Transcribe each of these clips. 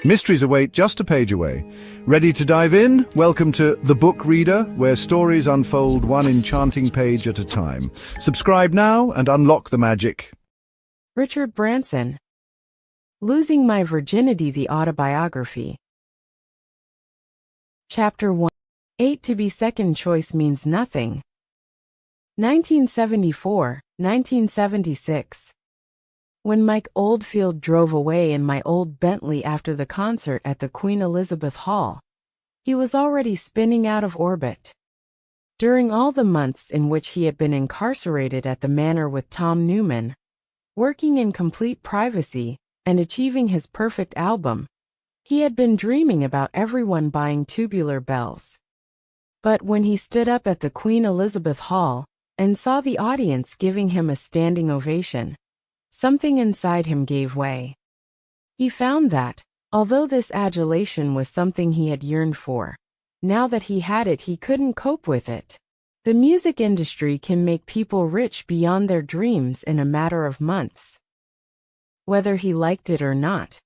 Mysteries await just a page away. Ready to dive in? Welcome to The Book Reader, where stories unfold one enchanting page at a time. Subscribe now and unlock the magic. Richard Branson. Losing My Virginity, the Autobiography. Chapter 1. 8 to be second choice means nothing. 1974, 1976. When Mike Oldfield drove away in my old Bentley after the concert at the Queen Elizabeth Hall, he was already spinning out of orbit. During all the months in which he had been incarcerated at the Manor with Tom Newman, working in complete privacy and achieving his perfect album, he had been dreaming about everyone buying Tubular Bells. But when he stood up at the Queen Elizabeth Hall and saw the audience giving him a standing ovation, something inside him gave way. He found that, although this adulation was something he had yearned for, now that he had it he couldn't cope with it. The music industry can make people rich beyond their dreams in a matter of months. Whether he liked it or not,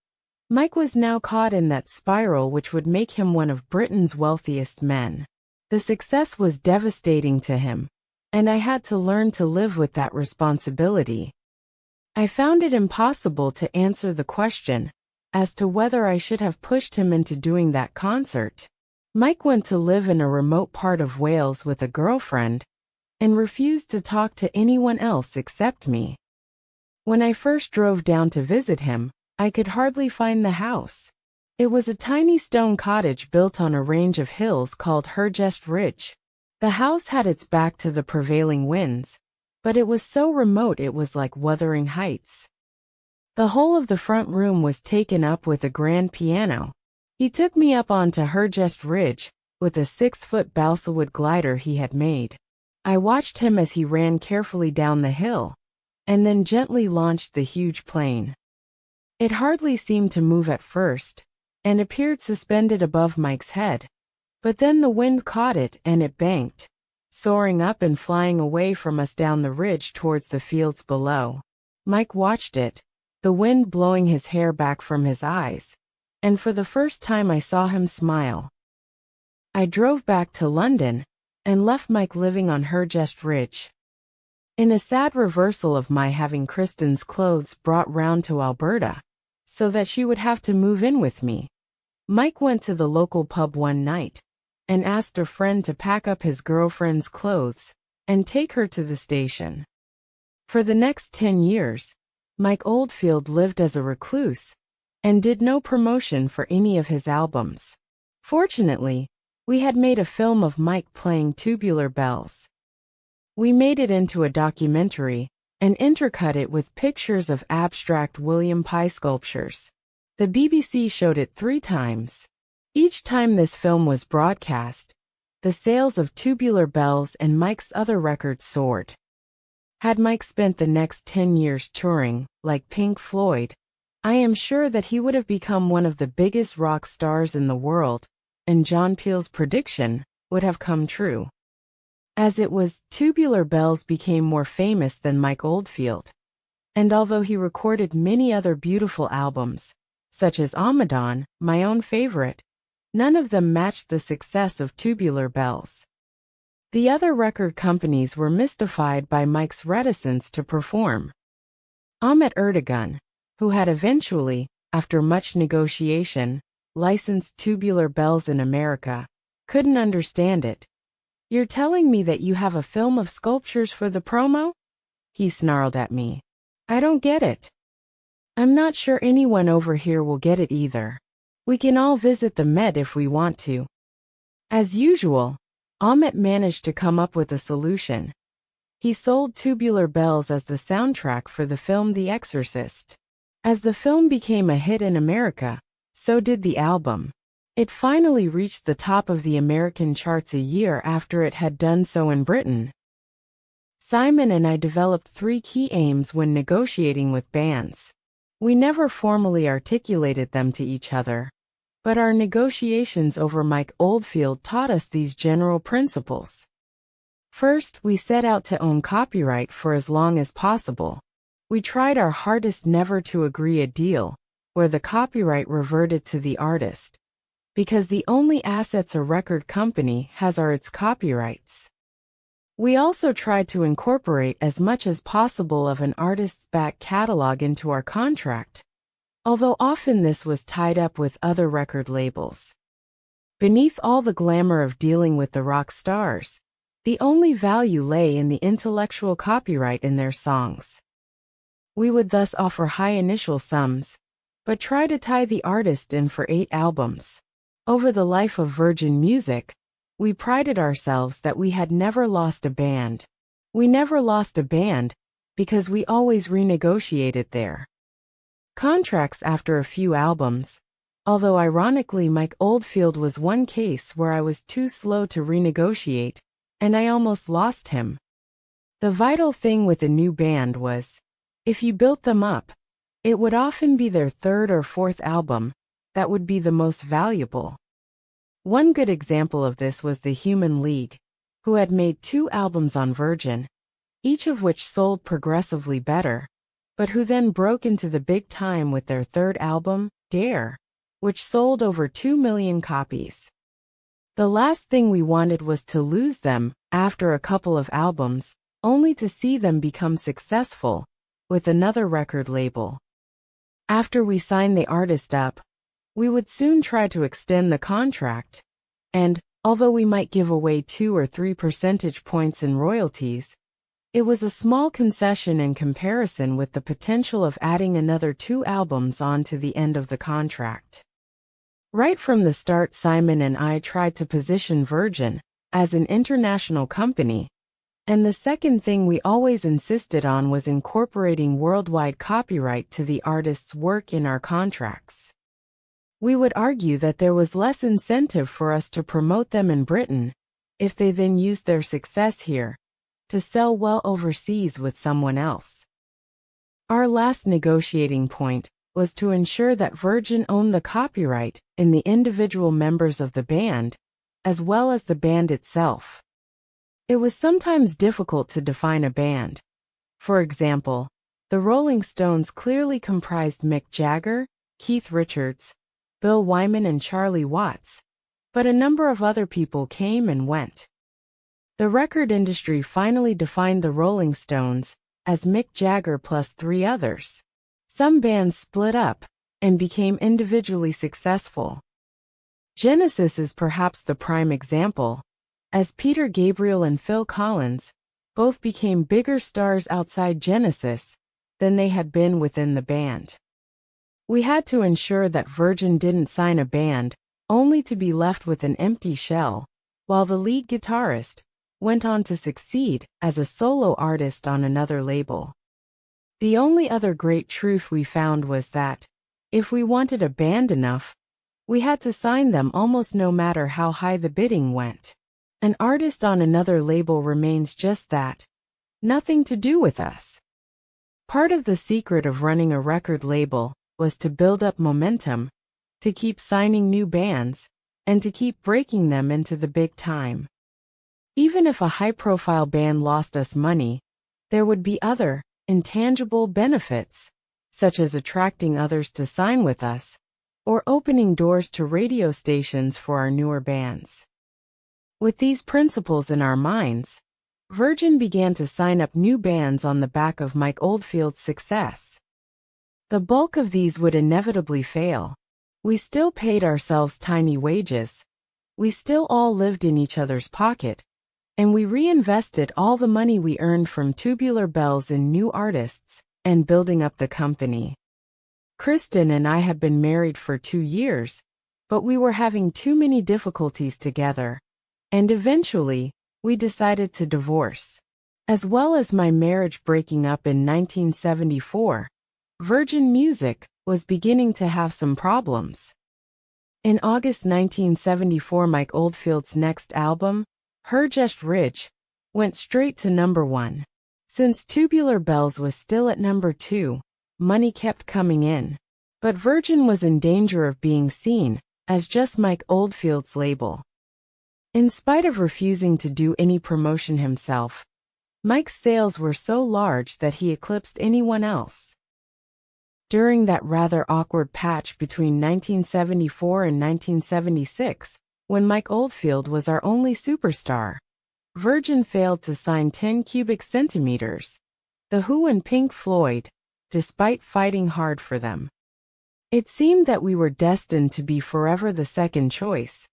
Mike was now caught in that spiral which would make him one of Britain's wealthiest men. The success was devastating to him, and I had to learn to live with that responsibility. I found it impossible to answer the question as to whether I should have pushed him into doing that concert. Mike went to live in a remote part of Wales with a girlfriend and refused to talk to anyone else except me. When I first drove down to visit him, I could hardly find the house. It was a tiny stone cottage built on a range of hills called Hergest Ridge. The house had its back to the prevailing winds, but it was so remote it was like Wuthering Heights. The whole of the front room was taken up with a grand piano. He took me up onto Hergest Ridge with a 6-foot balsawood glider he had made. I watched him as he ran carefully down the hill, and then gently launched the huge plane. It hardly seemed to move at first, and appeared suspended above Mike's head, but then the wind caught it and it banked, soaring up and flying away from us down the ridge towards the fields below. Mike watched it, the wind blowing his hair back from his eyes, and for the first time I saw him smile. I drove back to London and left Mike living on Hergest Ridge. In a sad reversal of my having Kristen's clothes brought round to Alberta, so that she would have to move in with me, Mike went to the local pub one night and asked a friend to pack up his girlfriend's clothes and take her to the station. For the next 10 years, Mike Oldfield lived as a recluse and did no promotion for any of his albums. Fortunately, we had made a film of Mike playing Tubular Bells. We made it into a documentary and intercut it with pictures of abstract William Pye sculptures. The BBC showed it 3 times. Each time this film was broadcast, the sales of Tubular Bells and Mike's other records soared. Had Mike spent the next 10 years touring, like Pink Floyd, I am sure that he would have become one of the biggest rock stars in the world, and John Peel's prediction would have come true. As it was, Tubular Bells became more famous than Mike Oldfield, and although he recorded many other beautiful albums, such as Amadon, my own favorite, none of them matched the success of Tubular Bells. The other record companies were mystified by Mike's reticence to perform. Ahmet Ertegun, who had eventually, after much negotiation, licensed Tubular Bells in America, couldn't understand it. "You're telling me that you have a film of sculptures for the promo?" he snarled at me. "I don't get it." I'm not sure anyone over here will get it either. We can all visit the Met if we want to. As usual, Ahmet managed to come up with a solution. He sold Tubular Bells as the soundtrack for the film The Exorcist. As the film became a hit in America, so did the album. It finally reached the top of the American charts a year after it had done so in Britain. Simon and I developed 3 key aims when negotiating with bands. We never formally articulated them to each other, but our negotiations over Mike Oldfield taught us these general principles. First, we set out to own copyright for as long as possible. We tried our hardest never to agree a deal where the copyright reverted to the artist, because the only assets a record company has are its copyrights. We also tried to incorporate as much as possible of an artist's back catalog into our contract, although often this was tied up with other record labels. Beneath all the glamour of dealing with the rock stars, the only value lay in the intellectual copyright in their songs. We would thus offer high initial sums, but try to tie the artist in for 8 albums. Over the life of Virgin Music, we prided ourselves that we had never lost a band. We never lost a band because we always renegotiated their contracts after a few albums, although ironically Mike Oldfield was one case where I was too slow to renegotiate, and I almost lost him. The vital thing with a new band was, if you built them up, it would often be their 3rd or 4th album that would be the most valuable. One good example of this was the Human League, who had made 2 albums on Virgin, each of which sold progressively better, but who then broke into the big time with their 3rd album, Dare, which sold over 2 million copies. The last thing we wanted was to lose them after a couple of albums, only to see them become successful with another record label. After we signed the artist up, we would soon try to extend the contract, and, although we might give away 2 or 3 percentage points in royalties, it was a small concession in comparison with the potential of adding another 2 albums on to the end of the contract. Right from the start, Simon and I tried to position Virgin as an international company, and the second thing we always insisted on was incorporating worldwide copyright to the artist's work in our contracts. We would argue that there was less incentive for us to promote them in Britain, if they then used their success here to sell well overseas with someone else. Our last negotiating point was to ensure that Virgin owned the copyright in the individual members of the band, as well as the band itself. It was sometimes difficult to define a band. For example, the Rolling Stones clearly comprised Mick Jagger, Keith Richards, Bill Wyman and Charlie Watts, but a number of other people came and went. The record industry finally defined the Rolling Stones as Mick Jagger plus 3 others. Some bands split up and became individually successful. Genesis is perhaps the prime example, as Peter Gabriel and Phil Collins both became bigger stars outside Genesis than they had been within the band. We had to ensure that Virgin didn't sign a band only to be left with an empty shell, while the lead guitarist went on to succeed as a solo artist on another label. The only other great truth we found was that, if we wanted a band enough, we had to sign them almost no matter how high the bidding went. An artist on another label remains just that, nothing to do with us. Part of the secret of running a record label was to build up momentum, to keep signing new bands, and to keep breaking them into the big time. Even if a high-profile band lost us money, there would be other, intangible benefits, such as attracting others to sign with us, or opening doors to radio stations for our newer bands. With these principles in our minds, Virgin began to sign up new bands on the back of Mike Oldfield's success. The bulk of these would inevitably fail. We still paid ourselves tiny wages. We still all lived in each other's pocket, and we reinvested all the money we earned from Tubular Bells in new artists and building up the company. Kristen and I had been married for 2 years, but we were having too many difficulties together, and eventually, we decided to divorce. As well as my marriage breaking up in 1974, Virgin Music was beginning to have some problems. In August 1974, Mike Oldfield's next album, Hergest Ridge, went straight to #1. Since Tubular Bells was still at #2, money kept coming in. But Virgin was in danger of being seen as just Mike Oldfield's label. In spite of refusing to do any promotion himself, Mike's sales were so large that he eclipsed anyone else. During that rather awkward patch between 1974 and 1976, when Mike Oldfield was our only superstar, Virgin failed to sign 10 cubic centimeters, The Who and Pink Floyd, despite fighting hard for them. It seemed that we were destined to be forever the second choice.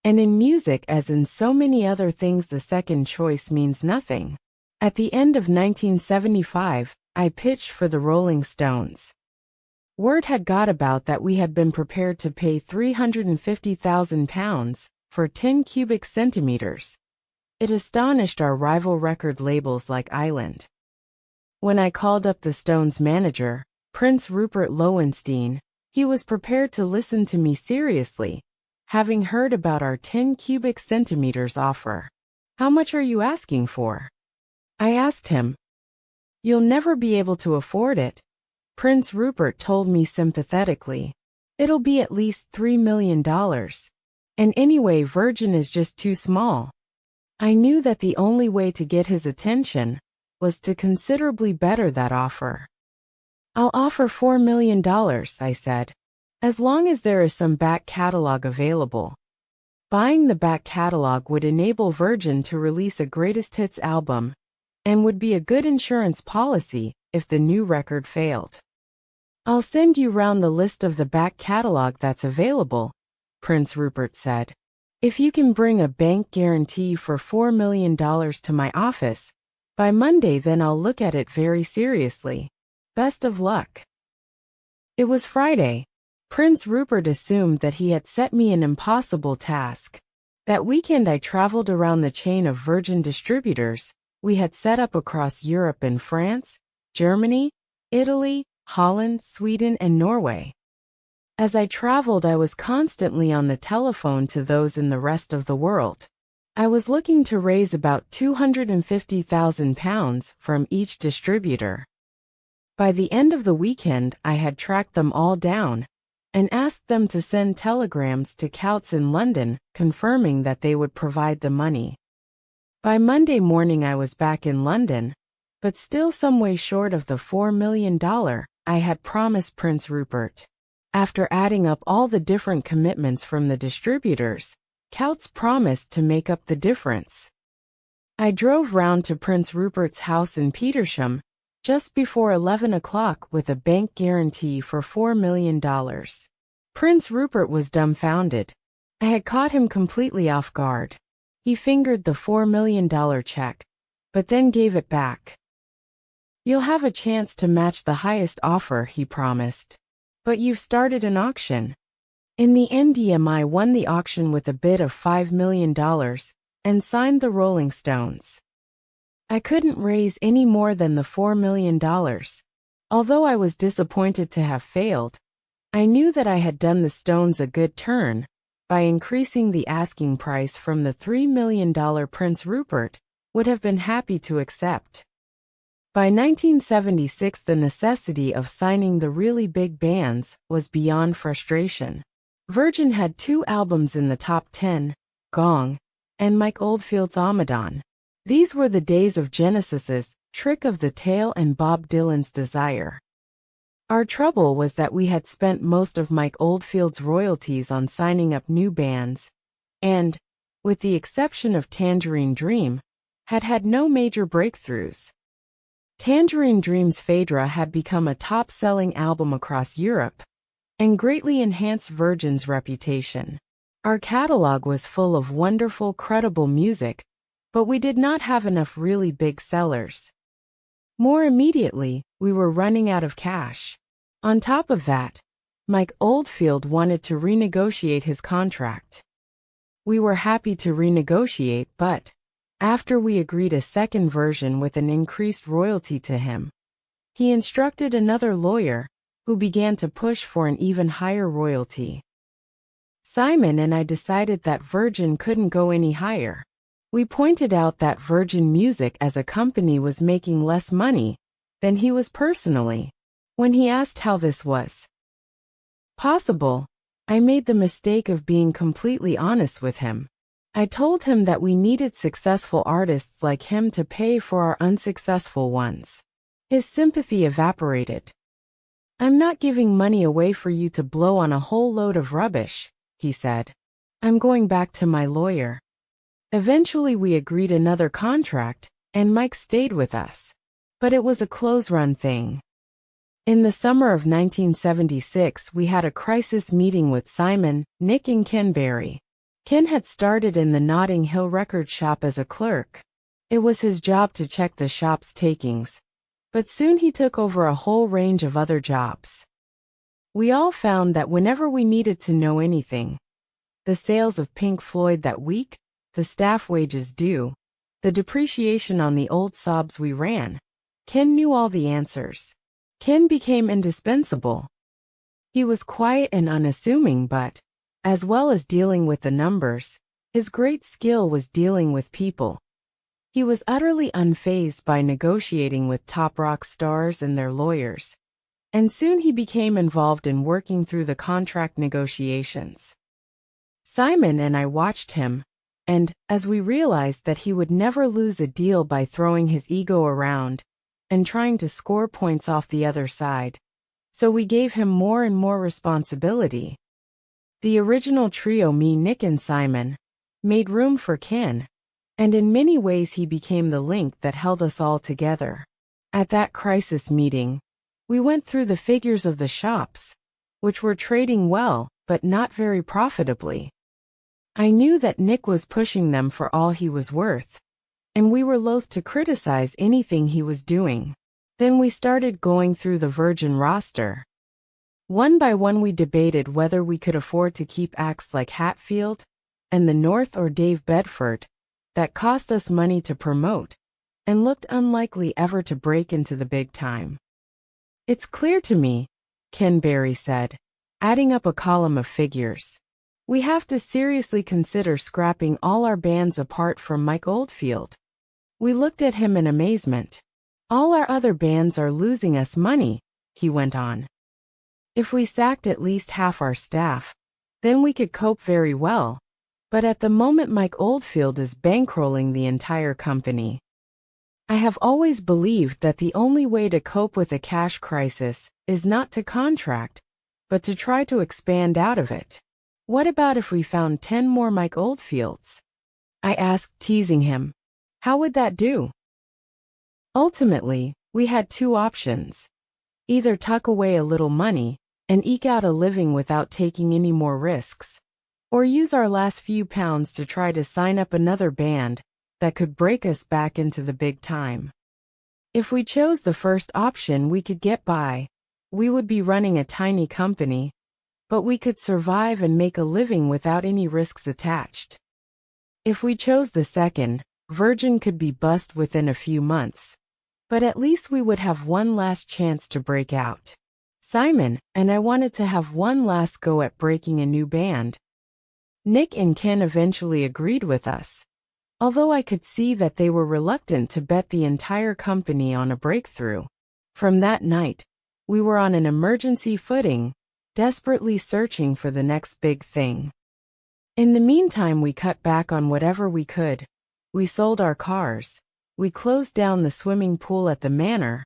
And in music, as in so many other things, the second choice means nothing. At the end of 1975, I pitched for the Rolling Stones. Word had got about that we had been prepared to pay £350,000 for 10 cubic centimeters. It astonished our rival record labels like Island. When I called up the Stones' manager, Prince Rupert Lowenstein, he was prepared to listen to me seriously, having heard about our 10 cubic centimeters offer. "How much are you asking for?" I asked him. "You'll never be able to afford it," Prince Rupert told me sympathetically. "It'll be at least $3 million. And anyway, Virgin is just too small." I knew that the only way to get his attention was to considerably better that offer. "I'll offer $4 million, I said, as long as there is some back catalog available. Buying the back catalog would enable Virgin to release a greatest hits album and would be a good insurance policy if the new record failed. "I'll send you round the list of the back catalog that's available," Prince Rupert said. "If you can bring a bank guarantee for $4 million to my office by Monday, then I'll look at it very seriously. Best of luck." It was Friday. Prince Rupert assumed that he had set me an impossible task. That weekend I traveled around the chain of Virgin distributors we had set up across Europe and France, Germany, Italy, Holland, Sweden, and Norway. As I traveled, I was constantly on the telephone to those in the rest of the world. I was looking to raise about £250,000 from each distributor. By the end of the weekend, I had tracked them all down and asked them to send telegrams to Coutts in London confirming that they would provide the money. By Monday morning I was back in London, but still some way short of the $4 million I had promised Prince Rupert. After adding up all the different commitments from the distributors, Coutts promised to make up the difference. I drove round to Prince Rupert's house in Petersham just before 11 o'clock with a bank guarantee for $4 million. Prince Rupert was dumbfounded. I had caught him completely off guard. He fingered the $4 million check, but then gave it back. "You'll have a chance to match the highest offer," he promised. "But you've started an auction." In the end, EMI won the auction with a bid of $5 million and signed the Rolling Stones. I couldn't raise any more than the $4 million. Although I was disappointed to have failed, I knew that I had done the Stones a good turn by increasing the asking price from the $3 million Prince Rupert would have been happy to accept. By 1976, the necessity of signing the really big bands was beyond frustration. Virgin had 2 albums in the top 10, Gong, and Mike Oldfield's Amadon. These were the days of Genesis's Trick of the Tail and Bob Dylan's Desire. Our trouble was that we had spent most of Mike Oldfield's royalties on signing up new bands, and, with the exception of Tangerine Dream, had had no major breakthroughs. Tangerine Dream's Phaedra had become a top-selling album across Europe and greatly enhanced Virgin's reputation. Our catalog was full of wonderful, credible music, but we did not have enough really big sellers. More immediately, we were running out of cash. On top of that, Mike Oldfield wanted to renegotiate his contract. We were happy to renegotiate, but after we agreed a second version with an increased royalty to him, he instructed another lawyer, who began to push for an even higher royalty. Simon and I decided that Virgin couldn't go any higher. We pointed out that Virgin Music as a company was making less money than he was personally. When he asked how this was possible, I made the mistake of being completely honest with him. I told him that we needed successful artists like him to pay for our unsuccessful ones. His sympathy evaporated. "I'm not giving money away for you to blow on a whole load of rubbish," he said. "I'm going back to my lawyer." Eventually we agreed another contract, and Mike stayed with us. But it was a close-run thing. In the summer of 1976 we had a crisis meeting with Simon, Nick and Ken Berry. Ken had started in the Notting Hill record shop as a clerk. It was his job to check the shop's takings. But soon he took over a whole range of other jobs. We all found that whenever we needed to know anything, the sales of Pink Floyd that week, the staff wages due, the depreciation on the old Saabs we ran, Ken knew all the answers. Ken became indispensable. He was quiet and unassuming, but, as well as dealing with the numbers, his great skill was dealing with people. He was utterly unfazed by negotiating with top rock stars and their lawyers, and soon he became involved in working through the contract negotiations. Simon and I watched him, and, as we realized that he would never lose a deal by throwing his ego around and trying to score points off the other side, so we gave him more and more responsibility. The original trio, me, Nick and Simon, made room for Ken, and in many ways he became the link that held us all together. At that crisis meeting, we went through the figures of the shops, which were trading well, but not very profitably. I knew that Nick was pushing them for all he was worth, and we were loath to criticize anything he was doing. Then we started going through the Virgin roster. One by one we debated whether we could afford to keep acts like Hatfield and the North or Dave Bedford, that cost us money to promote, and looked unlikely ever to break into the big time. "It's clear to me," Ken Berry said, adding up a column of figures. "We have to seriously consider scrapping all our bands apart from Mike Oldfield." We looked at him in amazement. "All our other bands are losing us money," he went on. "If we sacked at least half our staff, then we could cope very well. But at the moment Mike Oldfield is bankrolling the entire company." I have always believed that the only way to cope with a cash crisis is not to contract, but to try to expand out of it. "What about if we found 10 more Mike Oldfields?" I asked, teasing him. "How would that do?" Ultimately, we had two options. Either tuck away a little money and eke out a living without taking any more risks, or use our last few pounds to try to sign up another band that could break us back into the big time. If we chose the first option, we could get by. We would be running a tiny company, but we could survive and make a living without any risks attached. If we chose the second, Virgin could be bust within a few months, but at least we would have one last chance to break out. Simon and I wanted to have one last go at breaking a new band. Nick and Ken eventually agreed with us, although I could see that they were reluctant to bet the entire company on a breakthrough. From that night, we were on an emergency footing, desperately searching for the next big thing. In the meantime, we cut back on whatever we could. We sold our cars. We closed down the swimming pool at the manor.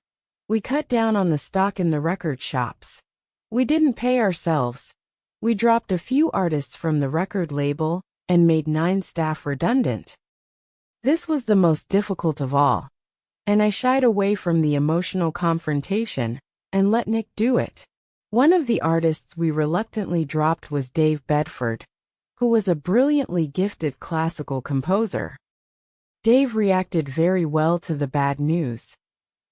We cut down on the stock in the record shops. We didn't pay ourselves. We dropped a few artists from the record label and made 9 staff redundant. This was the most difficult of all, and I shied away from the emotional confrontation and let Nick do it. One of the artists we reluctantly dropped was Dave Bedford, who was a brilliantly gifted classical composer. Dave reacted very well to the bad news.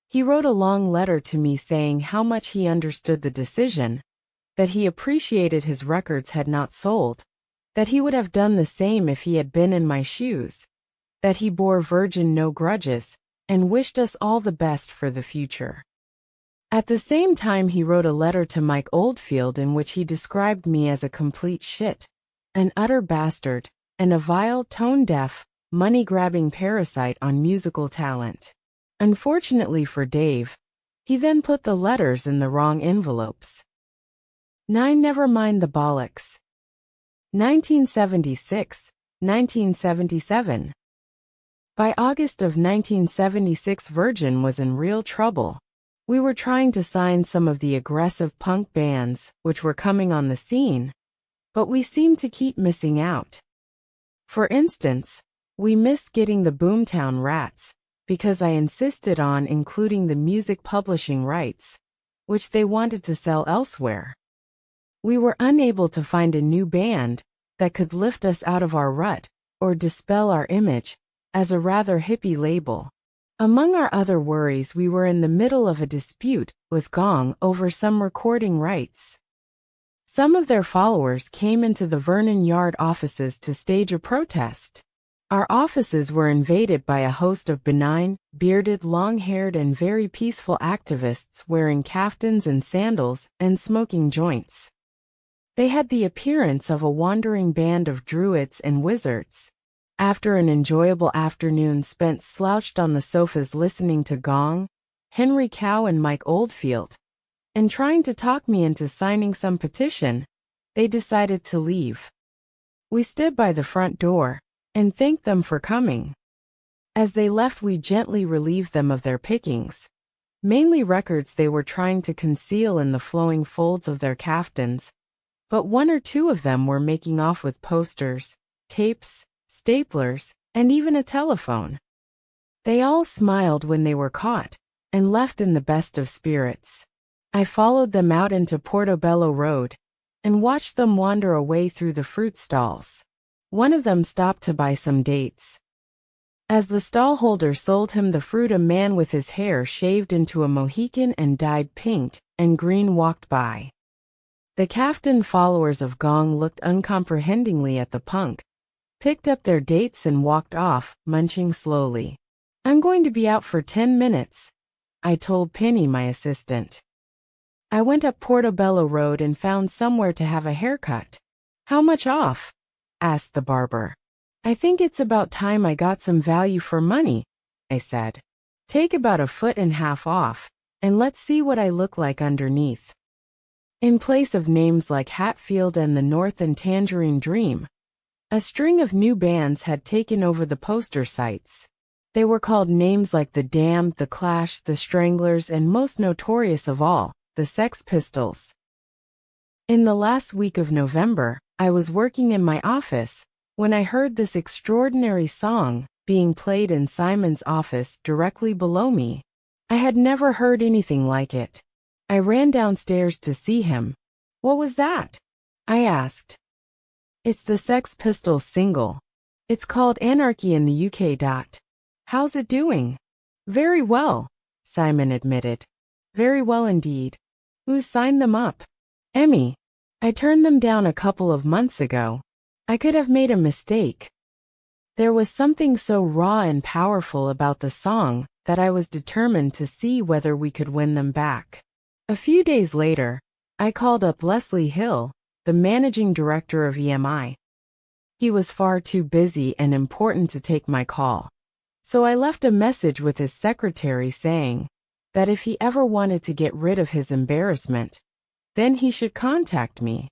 He wrote a long letter to me saying how much he understood the decision, that he appreciated his records had not sold, that he would have done the same if he had been in my shoes, that he bore Virgin no grudges, and wished us all the best for the future. At the same time, he wrote a letter to Mike Oldfield in which he described me as a complete shit, an utter bastard, and a vile, tone-deaf, money-grabbing parasite on musical talent. Unfortunately for Dave, he then put the letters in the wrong envelopes. 9. Never mind the bollocks. 1976, 1977. By August of 1976, Virgin was in real trouble. We were trying to sign some of the aggressive punk bands which were coming on the scene, but we seemed to keep missing out. For instance, we missed getting the Boomtown Rats because I insisted on including the music publishing rights, which they wanted to sell elsewhere. We were unable to find a new band that could lift us out of our rut or dispel our image as a rather hippie label. Among our other worries, we were in the middle of a dispute with Gong over some recording rights. Some of their followers came into the Vernon Yard offices to stage a protest. Our offices were invaded by a host of benign, bearded, long-haired and very peaceful activists wearing kaftans and sandals and smoking joints. They had the appearance of a wandering band of druids and wizards. After an enjoyable afternoon spent slouched on the sofas listening to Gong, Henry Cow and Mike Oldfield, and trying to talk me into signing some petition, they decided to leave. We stood by the front door and thanked them for coming. As they left, we gently relieved them of their pickings, mainly records they were trying to conceal in the flowing folds of their kaftans, but one or two of them were making off with posters, tapes, staplers, and even a telephone. They all smiled when they were caught and left in the best of spirits. I followed them out into Portobello Road and watched them wander away through the fruit stalls. One of them stopped to buy some dates. As the stallholder sold him the fruit, a man with his hair shaved into a Mohican and dyed pink and green walked by. The kaftan followers of Gong looked uncomprehendingly at the punk, picked up their dates and walked off, munching slowly. "I'm going to be out for 10 minutes, I told Penny, my assistant. I went up Portobello Road and found somewhere to have a haircut. "How much off?" asked the barber. "I think it's about time I got some value for money," I said. "Take about 1.5 feet off, and let's see what I look like underneath." In place of names like Hatfield and the North and Tangerine Dream, a string of new bands had taken over the poster sites. They were called names like The Damned, The Clash, The Stranglers, and most notorious of all, the Sex Pistols. In the last week of November, I was working in my office when I heard this extraordinary song being played in Simon's office directly below me. I had never heard anything like it. I ran downstairs to see him. "What was that?" I asked. "It's the Sex Pistols single. It's called Anarchy in the UK. How's it doing?" "Very well," Simon admitted. "Very well indeed." "Who signed them up?" "Emmy. I turned them down a couple of months ago. I could have made a mistake." There was something so raw and powerful about the song that I was determined to see whether we could win them back. A few days later, I called up Leslie Hill, the managing director of EMI. He was far too busy and important to take my call, so I left a message with his secretary saying that if he ever wanted to get rid of his embarrassment, then he should contact me.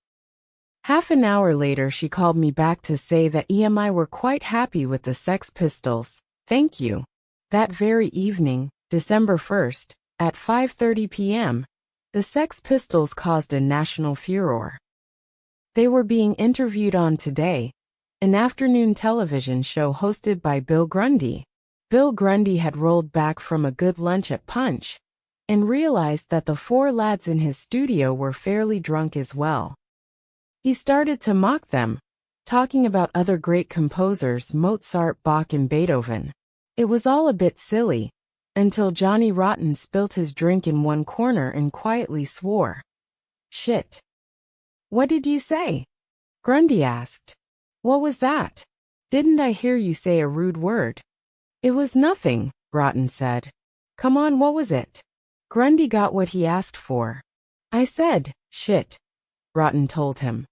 Half an hour later, she called me back to say that EMI were quite happy with the Sex Pistols. "Thank you." That very evening, December 1st, at 5:30 p.m., the Sex Pistols caused a national furor. They were being interviewed on Today, an afternoon television show hosted by Bill Grundy. Bill Grundy had rolled back from a good lunch at Punch and realized that the 4 lads in his studio were fairly drunk as well. He started to mock them, talking about other great composers, Mozart, Bach, and Beethoven. It was all a bit silly, until Johnny Rotten spilt his drink in one corner and quietly swore. "Shit." "What did you say?" Grundy asked. "What was that? Didn't I hear you say a rude word?" "It was nothing," Rotten said. "Come on, what was it?" Grundy got what he asked for. "I said, shit," Rotten told him.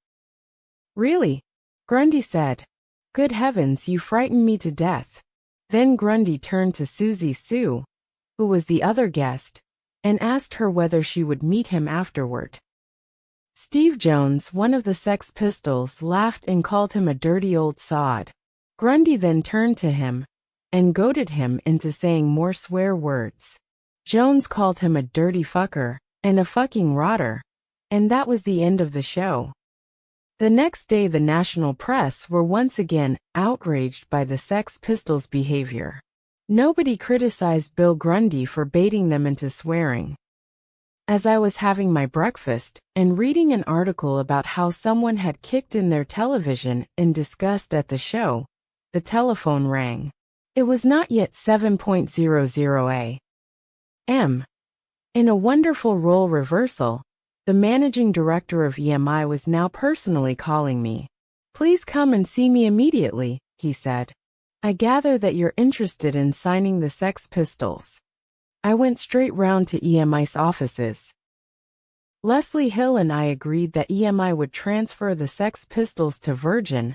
"Really?" Grundy said. "Good heavens, you frightened me to death." Then Grundy turned to Susie Sue, who was the other guest, and asked her whether she would meet him afterward. Steve Jones, one of the Sex Pistols, laughed and called him a dirty old sod. Grundy then turned to him and goaded him into saying more swear words. Jones called him a dirty fucker and a fucking rotter, and that was the end of the show. The next day the national press were once again outraged by the Sex Pistols' behavior. Nobody criticized Bill Grundy for baiting them into swearing. As I was having my breakfast and reading an article about how someone had kicked in their television in disgust at the show, the telephone rang. It was not yet 7:00 a.m. In a wonderful role reversal, the managing director of EMI was now personally calling me. "Please come and see me immediately," he said. "I gather that you're interested in signing the Sex Pistols." I went straight round to EMI's offices. Leslie Hill and I agreed that EMI would transfer the Sex Pistols to Virgin,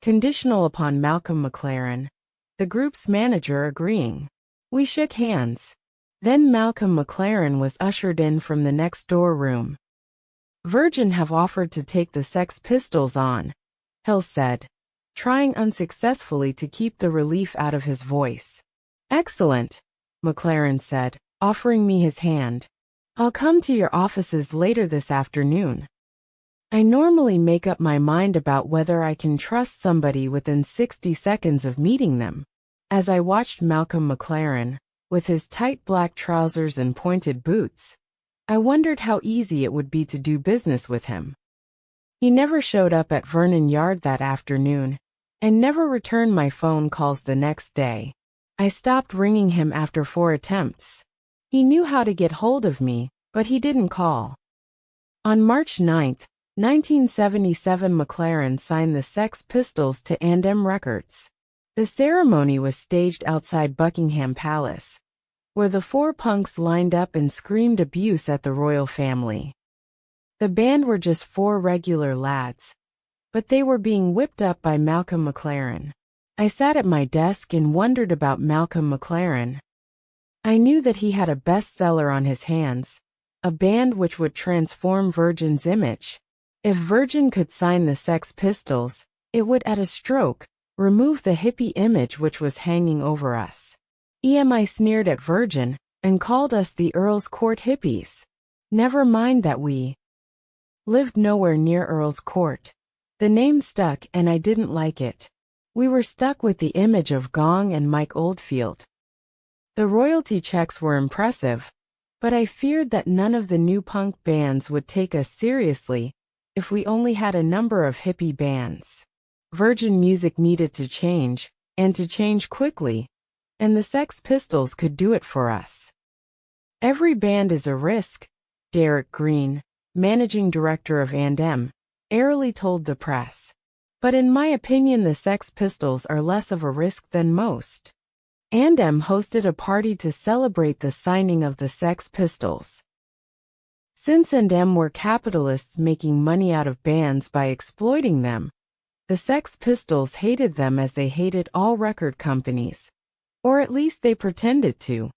conditional upon Malcolm McLaren, the group's manager, agreeing. We shook hands. Then Malcolm McLaren was ushered in from the next door room. "Virgin have offered to take the Sex Pistols on," Hill said, trying unsuccessfully to keep the relief out of his voice. "Excellent," McLaren said, offering me his hand. "I'll come to your offices later this afternoon." I normally make up my mind about whether I can trust somebody within 60 seconds of meeting them. As I watched Malcolm McLaren, with his tight black trousers and pointed boots, I wondered how easy it would be to do business with him. He never showed up at Vernon Yard that afternoon, and never returned my phone calls the next day. I stopped ringing him after 4 attempts. He knew how to get hold of me, but he didn't call. On March 9, 1977, McLaren signed the Sex Pistols to A&M Records. The ceremony was staged outside Buckingham Palace, where the 4 punks lined up and screamed abuse at the royal family. The band were just 4 regular lads, but they were being whipped up by Malcolm McLaren. I sat at my desk and wondered about Malcolm McLaren. I knew that he had a bestseller on his hands, a band which would transform Virgin's image. If Virgin could sign the Sex Pistols, it would at a stroke remove the hippie image which was hanging over us. EMI sneered at Virgin and called us the Earl's Court hippies. Never mind that we lived nowhere near Earl's Court. The name stuck and I didn't like it. We were stuck with the image of Gong and Mike Oldfield. The royalty checks were impressive, but I feared that none of the new punk bands would take us seriously if we only had a number of hippie bands. Virgin music needed to change, and to change quickly, and the Sex Pistols could do it for us. "Every band is a risk," Derek Green, managing director of A&M, airily told the press. "But in my opinion the Sex Pistols are less of a risk than most." A&M hosted a party to celebrate the signing of the Sex Pistols. Since A&M were capitalists making money out of bands by exploiting them, the Sex Pistols hated them as they hated all record companies. Or at least they pretended to.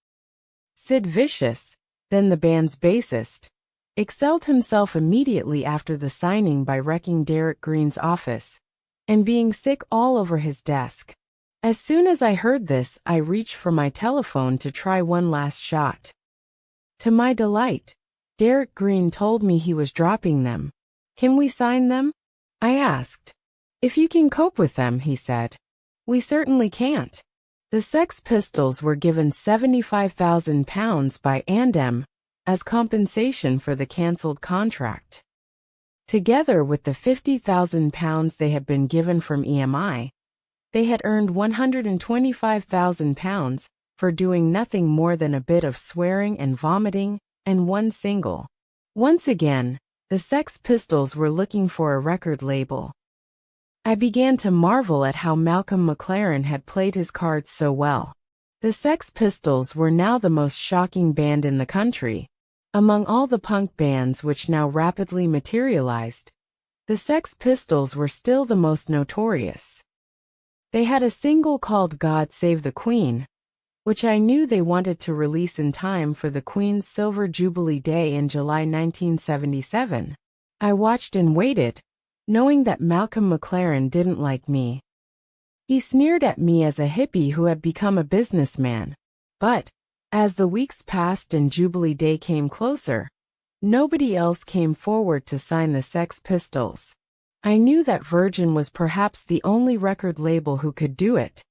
Sid Vicious, then the band's bassist, excelled himself immediately after the signing by wrecking Derek Green's office and being sick all over his desk. As soon as I heard this, I reached for my telephone to try one last shot. To my delight, Derek Green told me he was dropping them. "Can we sign them?" I asked. "If you can cope with them," he said. "We certainly can't." The Sex Pistols were given £75,000 by A&M as compensation for the cancelled contract. Together with the £50,000 they had been given from EMI, they had earned £125,000 for doing nothing more than a bit of swearing and vomiting and one single. Once again, the Sex Pistols were looking for a record label. I began to marvel at how Malcolm McLaren had played his cards so well. The Sex Pistols were now the most shocking band in the country. Among all the punk bands which now rapidly materialized, the Sex Pistols were still the most notorious. They had a single called God Save the Queen, which I knew they wanted to release in time for the Queen's Silver Jubilee Day in July 1977. I watched and waited, knowing that Malcolm McLaren didn't like me. He sneered at me as a hippie who had become a businessman. But, As the weeks passed and Jubilee Day came closer, nobody else came forward to sign the Sex Pistols. I knew that Virgin was perhaps the only record label who could do it.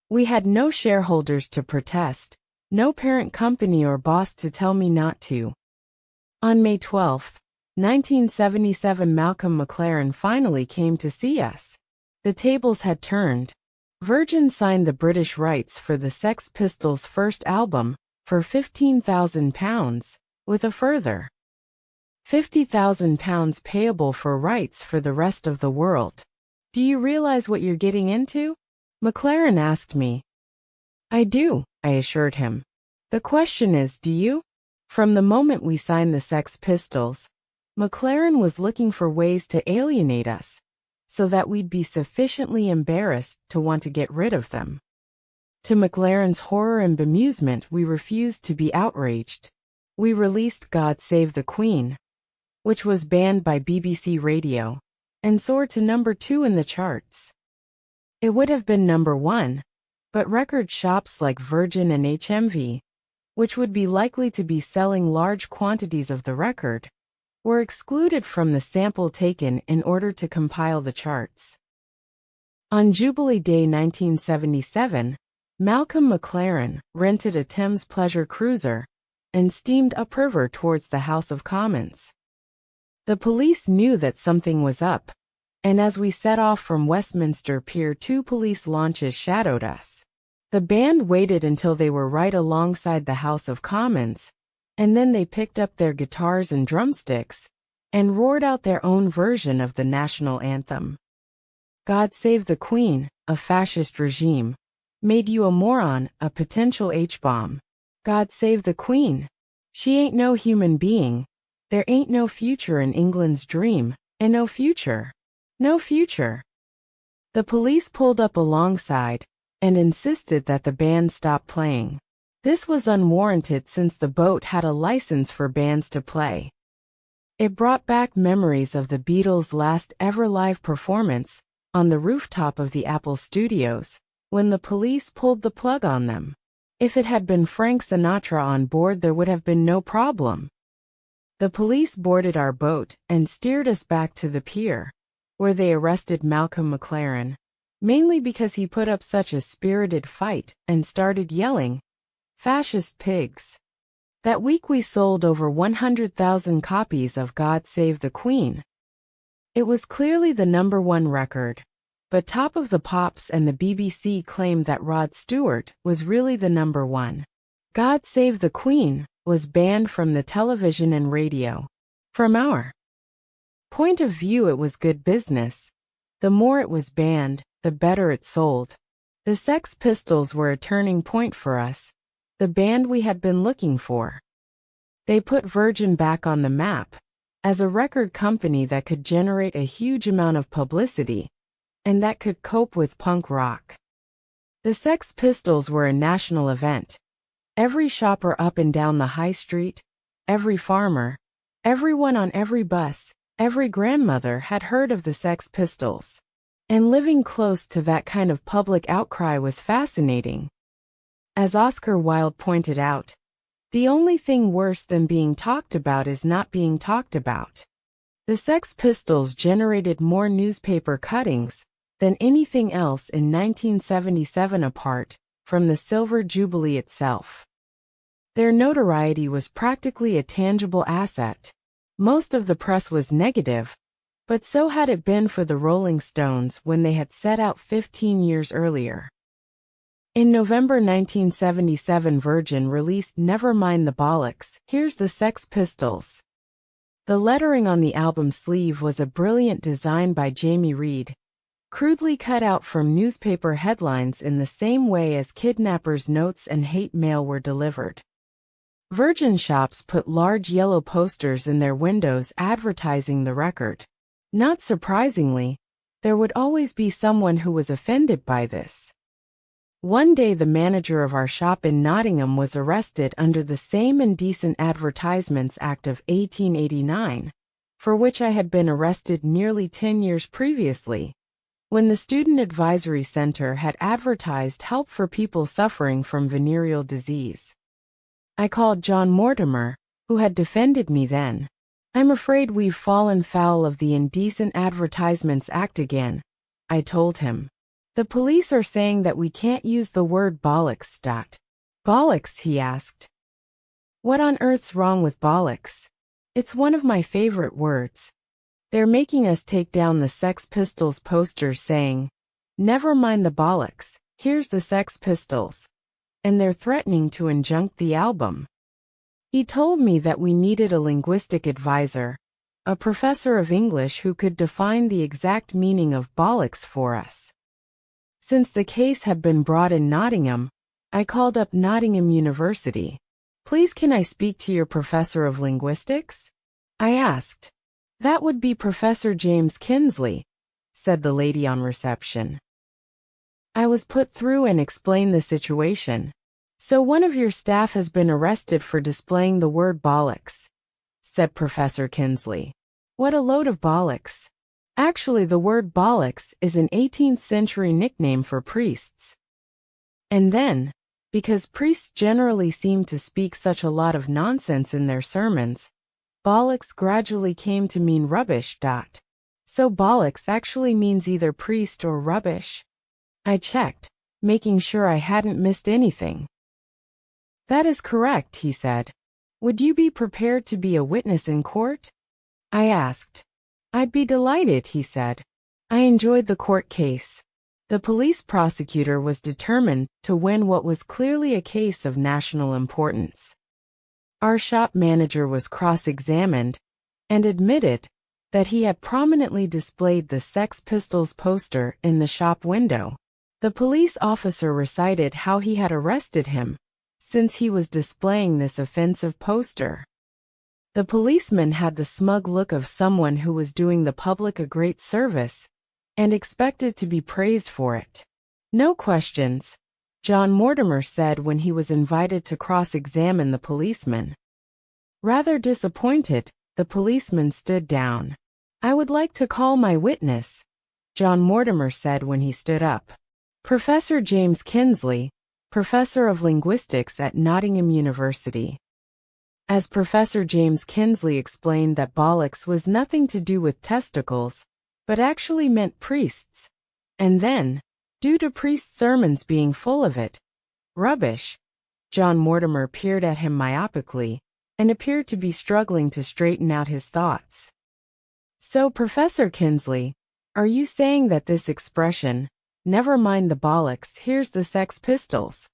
We had no shareholders to protest, no parent company or boss to tell me not to. On May 12, 1977, Malcolm McLaren finally came to see us. The tables had turned. Virgin signed the British rights for the Sex Pistols' first album for £15,000, with a further £50,000 payable for rights for the rest of the world. Do you realize what you're getting into? McLaren asked me. I do, I assured him. The question is, do you? From the moment we signed the Sex Pistols, McLaren was looking for ways to alienate us, so that we'd be sufficiently embarrassed to want to get rid of them. To McLaren's horror and bemusement, we refused to be outraged. We released God Save the Queen, which was banned by BBC Radio, and soared to number 2 in the charts. It would have been number 1, but record shops like Virgin and HMV, which would be likely to be selling large quantities of the record, were excluded from the sample taken in order to compile the charts. On Jubilee Day 1977, Malcolm McLaren rented a Thames pleasure cruiser and steamed upriver towards the House of Commons. The police knew that something was up, and as we set off from Westminster Pier, 2 police launches shadowed us. The band waited until they were right alongside the House of Commons, and then they picked up their guitars and drumsticks and roared out their own version of the national anthem. God Save the Queen, a fascist regime, made you a moron, a potential H-bomb. God save the Queen. She ain't no human being. There ain't no future in England's dream, and no future. No future. The police pulled up alongside and insisted that the band stop playing. This was unwarranted since the boat had a license for bands to play. It brought back memories of the Beatles' last ever live performance on the rooftop of the Apple Studios, when the police pulled the plug on them. If it had been Frank Sinatra on board, there would have been no problem. The police boarded our boat and steered us back to the pier, where they arrested Malcolm McLaren, mainly because he put up such a spirited fight and started yelling, "Fascist pigs." That week we sold over 100,000 copies of God Save the Queen. It was clearly the number 1 record, but Top of the Pops and the BBC claimed that Rod Stewart was really the number 1. God Save the Queen was banned from the television and radio. From our point of view, it was good business. The more it was banned, the better it sold. The Sex Pistols were a turning point for us, the band we had been looking for. They put Virgin back on the map as a record company that could generate a huge amount of publicity and that could cope with punk rock. The Sex Pistols were a national event. Every shopper up and down the high street, every farmer, everyone on every bus, every grandmother had heard of the Sex Pistols. And living close to that kind of public outcry was fascinating. As Oscar Wilde pointed out, the only thing worse than being talked about is not being talked about. The Sex Pistols generated more newspaper cuttings than anything else in 1977, apart from the Silver Jubilee itself. Their notoriety was practically a tangible asset. Most of the press was negative, but so had it been for the Rolling Stones when they had set out 15 years earlier. In November 1977, Virgin released Never Mind the Bollocks, Here's the Sex Pistols. The lettering on the album sleeve was a brilliant design by Jamie Reed, crudely cut out from newspaper headlines in the same way as kidnappers' notes and hate mail were delivered. Virgin shops put large yellow posters in their windows advertising the record. Not surprisingly, there would always be someone who was offended by this. One day the manager of our shop in Nottingham was arrested under the Same Indecent Advertisements Act of 1889, for which I had been arrested nearly 10 years previously, when the Student Advisory Center had advertised help for people suffering from venereal disease. I called John Mortimer, who had defended me then. I'm afraid we've fallen foul of the Indecent Advertisements Act again, I told him. The police are saying that we can't use the word bollocks. Bollocks, he asked. What on earth's wrong with bollocks? It's one of my favorite words. They're making us take down the Sex Pistols poster saying, "Never mind the bollocks, here's the Sex Pistols." And they're threatening to injunct the album. He told me that we needed a linguistic advisor, a professor of English who could define the exact meaning of bollocks for us. Since the case had been brought in Nottingham, I called up Nottingham University. Please, can I speak to your professor of linguistics? I asked. That would be Professor James Kinsley, said the lady on reception. I was put through and explained the situation. So one of your staff has been arrested for displaying the word bollocks, said Professor Kinsley. What a load of bollocks. Actually, the word bollocks is an 18th century nickname for priests. And then, because priests generally seem to speak such a lot of nonsense in their sermons, bollocks gradually came to mean rubbish. So bollocks actually means either priest or rubbish. I checked, making sure I hadn't missed anything. That is correct, he said. Would you be prepared to be a witness in court? I asked. I'd be delighted, he said. I enjoyed the court case. The police prosecutor was determined to win what was clearly a case of national importance. Our shop manager was cross-examined and admitted that he had prominently displayed the Sex Pistols poster in the shop window. The police officer recited how he had arrested him since he was displaying this offensive poster. The policeman had the smug look of someone who was doing the public a great service and expected to be praised for it. No questions, John Mortimer said when he was invited to cross-examine the policeman. Rather disappointed, the policeman stood down. I would like to call my witness, John Mortimer said when he stood up. Professor James Kinsley, Professor of Linguistics at Nottingham University. As Professor James Kinsley explained that bollocks was nothing to do with testicles, but actually meant priests. And then, due to priest sermons being full of it, rubbish, John Mortimer peered at him myopically and appeared to be struggling to straighten out his thoughts. So, Professor Kinsley, are you saying that this expression, "Never mind the bollocks, here's the Sex Pistols,"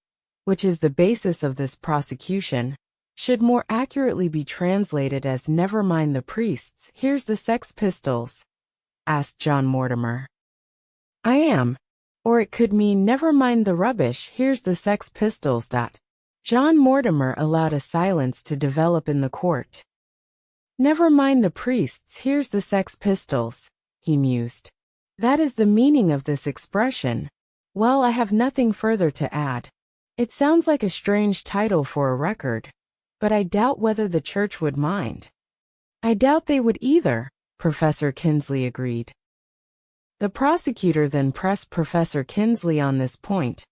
which is the basis of this prosecution, should more accurately be translated as "Never mind the priests, here's the Sex Pistols"? Asked John Mortimer. I am. Or it could mean "Never mind the rubbish, here's the Sex Pistols." John Mortimer allowed a silence to develop in the court. "Never mind the priests, here's the Sex Pistols," he mused. That is the meaning of this expression. Well, I have nothing further to add. It sounds like a strange title for a record, but I doubt whether the church would mind. I doubt they would either, Professor Kinsley agreed. The prosecutor then pressed Professor Kinsley on this point,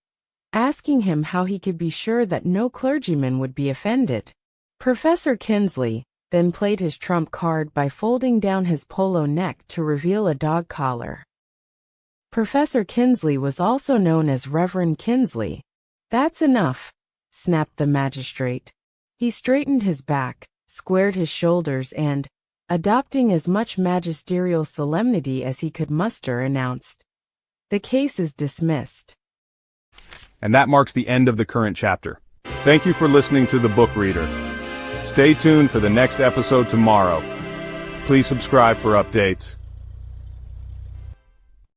asking him how he could be sure that no clergyman would be offended. Professor Kinsley then played his trump card by folding down his polo neck to reveal a dog collar. Professor Kinsley was also known as Reverend Kinsley. That's enough, snapped the magistrate. He straightened his back, squared his shoulders and, adopting as much magisterial solemnity as he could muster, announced, "The case is dismissed." And that marks the end of the current chapter. Thank you for listening to The Book Reader. Stay tuned for the next episode tomorrow. Please subscribe for updates.